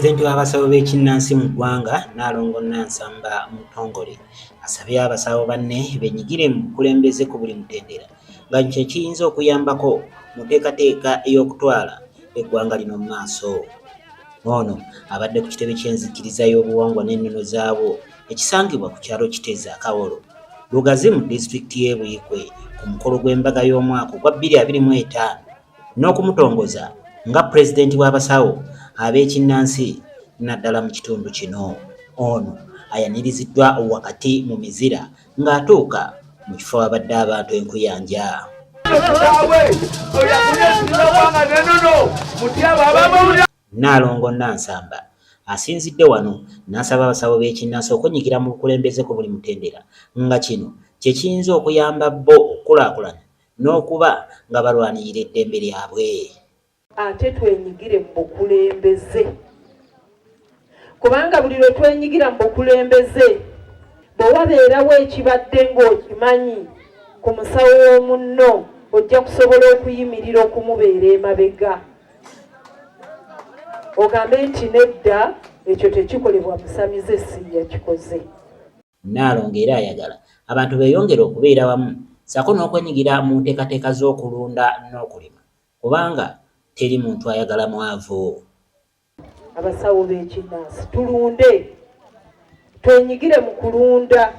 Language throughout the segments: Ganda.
Pulezidenti w'abasawo b'ekinnansi mu ggwanga Nnaalongo Nansamba Mutongole asabye abasawo banne benyigire mu bukulembeze ku buli mutendera nga kye kiyinza okuyambako mu nteekateeka ey'okutwala eggwanga lino mu maaso. Ono abadde ku kitebe ky'enzikiriza y'obuwangwa n'ennono zaabwo ekisangibwa ku kyalo Kiteeza Kawolo Lugazi mu disitulikiti y'e Buikwe ku mukolo gw'embaga y'omwaka ogwa 2025 n'okumutongoza nga pulezidenti w'abasawo ab'ekinnansi naddala mu kitundu kino. Ono ayaniriziddwa wakati mu mizira ng'atuuka mu kifo abadde abantu enkuyanja. Nnaalongo Nansamba asinzidde wano n'asaba abasawo b'ekinnansi okwenyigira mu bukulembeze ku buli mutendera nga kino kye kiyinza okuyamba bo okukulaakulana n'okuba nga balwanirira eddembe lyabwe. Ate twenyigire mu bukulembeze kubanga buli lwe twenyigira mu bukulembeze bwe wabeerawo ekibadde ng'okimanyi ku musawo w'omunno ojja kusobola okuyimirira okumubeera emabega ogambe nti nedda ekyo tekikolebwa musamize si yakikoze. Nnaalongo era ayagala abantu beeyongere okubeera wamu ssaako n'okwenyigira mu nteekateeka z'okulunda n'okulima kubanga teri muntu ayagala mwavu. Abasawo b'ekinnansi tulunde, twenyigire mu kulunda,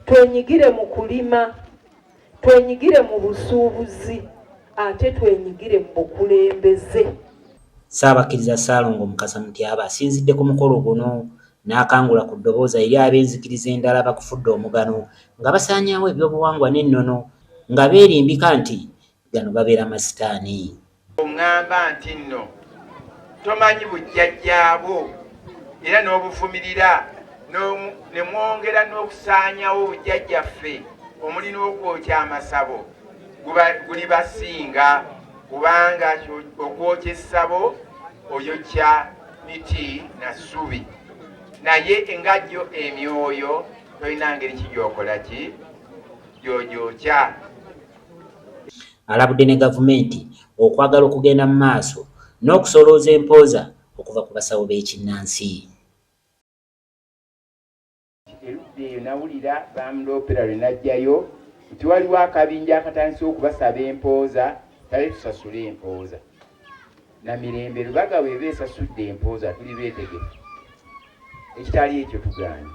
twenyigire mu kulima, twenyigire mu busuubuzi, ate twenyigire mu bukulembeze. Ssaabakiriza Ssaalongo Mukasa Mutyaba asinzidde ku mukolo guno n'akangula ku ddobooza eri ab'enzikiriza endala bakufudde omugano nga basaanyaawo ebyobuwangwa n'ennono nga beerimbika nti gano babeera masitaani. Oŋŋamba nti nno tomanyi bujjajjaabo era n'obuvumirira ne mwongera n'okusaanyawo obujjajjaffe omuli n'okwokya amasabo guli basinga kubanga okwokya essabo oyokya miti na ssubi naye engajjo emyoyo tolina ngeri ki gy'okola ki gy'ogyokya. Alabudde ne gavumenti okwagala okugenda mu maaso n'okusolooza empooza okuva ku basawo b'ekinnansi. Erudda eyo nawulira bamuloopera lwe najjayo nti waliwo akabinja akatandise okubasaba empooza tale tusasule empooza. Namirembe Lubaga weeba esasudde empooza tuli beetegefu. Ekitali ekyo tugaanye.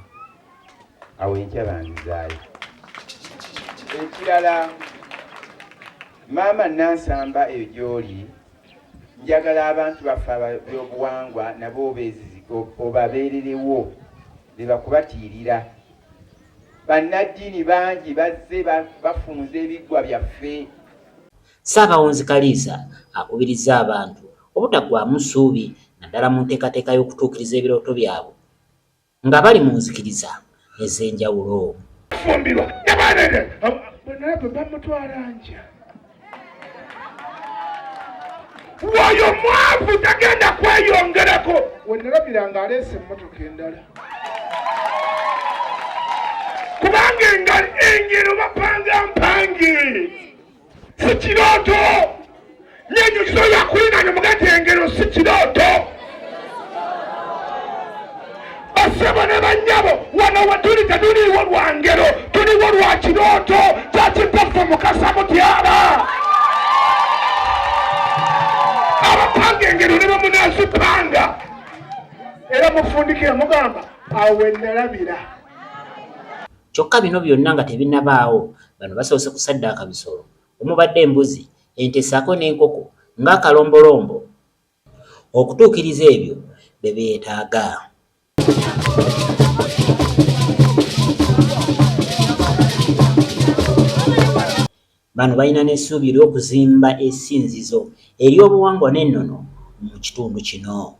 Awo enkya banzizaayo. Ekirala Maama Nansamba eyo gy'oli njagala abantu baffe ab'obuwangwa nabo obabeererewo be bakubatiirira. Bannaddiini bangi bazze bafunze ebiggwa byaffe. Ssaabawonzi Kaliisa akubiriza abantu obutaggwaamu ssuubi naddala mu nteekateeka y'okutuukiriza ebirooto byabwe nga bali mu nzikiriza ez'enjawulo. Fumbirwa yabanene bwenalabwe bamutwala nja woyo mwavu tagenda kweyongerako wenalabira nga aleese emmotoka endala kubanga engero bapanga mpange si kirooto nyenyukizo yakulinanya mugati engero si kirooto. Basebo ne bannyabo wano wetuli tetuliiwo lwa ngero tuliwo lwa kirooto kyakitaffe Mukasa Mutyaba. Abapanga engero ne bamunazipanga era mufundikira mugamba awo nalabira. Kyokka bino byonna nga tebinnabaawo bano basoose kusaddaaka bisolo omubadde embuzi, ente ssaako n'enkoko ng'akalombolombo okutuukiriza ebyo bye beetaaga. Bano balina n'essuubi ly'okuzimba essinzizo ery'obuwangwa n'ennono mu kitundu kino.